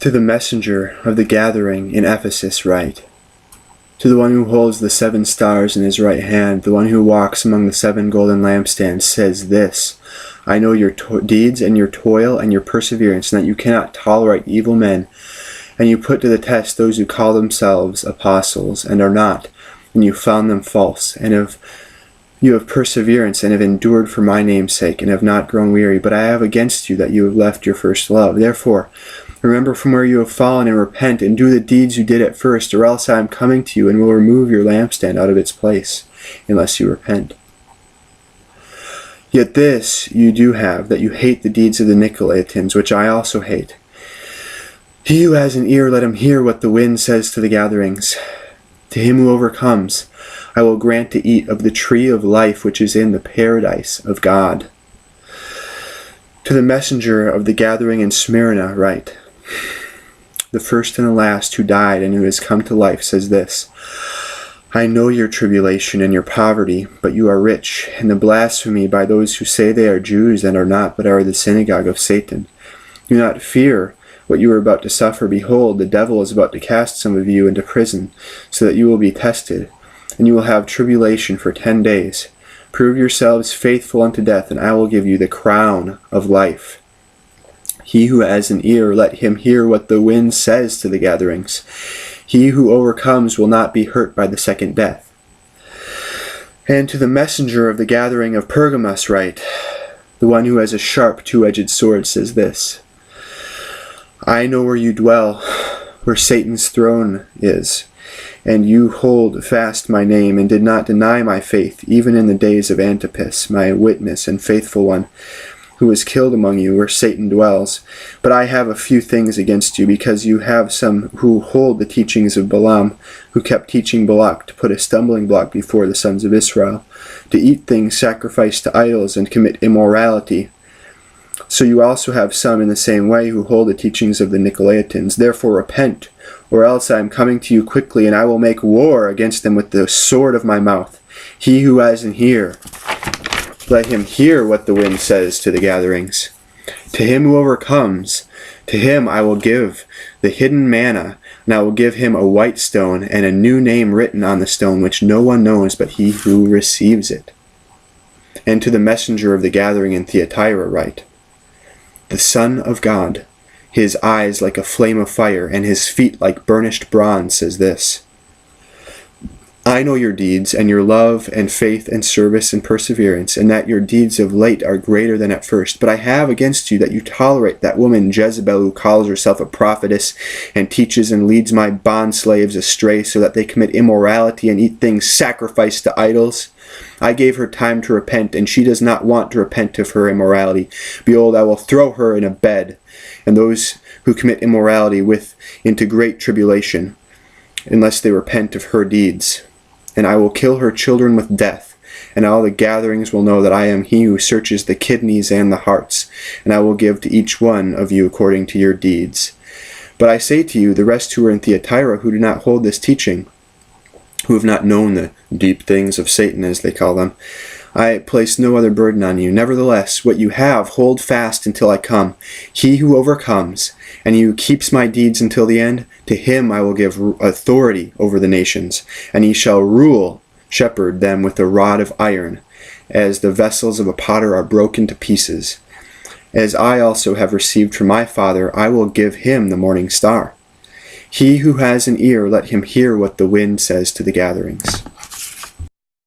To the messenger of the gathering in Ephesus write, to the one who holds the 7 stars in his right hand, the one who walks among the 7 golden lampstands, says this, I know your deeds and your toil and your perseverance, and that you cannot tolerate evil men, and you put to the test those who call themselves apostles and are not, and you found them false, and you have perseverance and have endured for my name's sake, and have not grown weary. But I have against you that you have left your first love. Therefore, remember from where you have fallen, and repent, and do the deeds you did at first, or else I am coming to you, and will remove your lampstand out of its place, unless you repent. Yet this you do have, that you hate the deeds of the Nicolaitans, which I also hate. He who has an ear, let him hear what the wind says to the gatherings. To him who overcomes, I will grant to eat of the tree of life which is in the paradise of God. To the messenger of the gathering in Smyrna write, the first and the last who died and who has come to life says this, I know your tribulation and your poverty, but you are rich, and the blasphemy by those who say they are Jews and are not, but are the synagogue of Satan. Do not fear what you are about to suffer. Behold, the devil is about to cast some of you into prison, so that you will be tested, and you will have tribulation for 10 days. Prove yourselves faithful unto death, and I will give you the crown of life. He who has an ear, let him hear what the wind says to the gatherings. He who overcomes will not be hurt by the second death. And to the messenger of the gathering of Pergamos write, the one who has a sharp 2-edged sword says this, I know where you dwell, where Satan's throne is, and you hold fast my name, and did not deny my faith, even in the days of Antipas, my witness and faithful one, who was killed among you, where Satan dwells. But I have a few things against you, because you have some who hold the teachings of Balaam, who kept teaching Balak to put a stumbling block before the sons of Israel, to eat things sacrificed to idols and commit immorality. So you also have some in the same way who hold the teachings of the Nicolaitans. Therefore repent, or else I am coming to you quickly, and I will make war against them with the sword of my mouth. He who has an ear, let him hear what the wind says to the gatherings. To him who overcomes, to him I will give the hidden manna, and I will give him a white stone, and a new name written on the stone, which no one knows but he who receives it. And to the messenger of the gathering in Thyatira write, the Son of God, his eyes like a flame of fire, and his feet like burnished bronze, says this, I know your deeds, and your love, and faith, and service, and perseverance, and that your deeds of late are greater than at first. But I have against you that you tolerate that woman Jezebel, who calls herself a prophetess, and teaches and leads my bondslaves astray, so that they commit immorality and eat things sacrificed to idols. I gave her time to repent, and she does not want to repent of her immorality. Behold, I will throw her in a bed, and those who commit immorality into great tribulation, unless they repent of her deeds. And I will kill her children with death, and all the gatherings will know that I am he who searches the kidneys and the hearts, and I will give to each one of you according to your deeds. But I say to you, the rest who are in Thyatira, who do not hold this teaching, who have not known the deep things of Satan, as they call them, I place no other burden on you. Nevertheless, what you have, hold fast until I come. He who overcomes, and he who keeps my deeds until the end, to him I will give authority over the nations, and he shall shepherd them with a rod of iron, as the vessels of a potter are broken to pieces. As I also have received from my Father, I will give him the morning star. He who has an ear, let him hear what the wind says to the gatherings.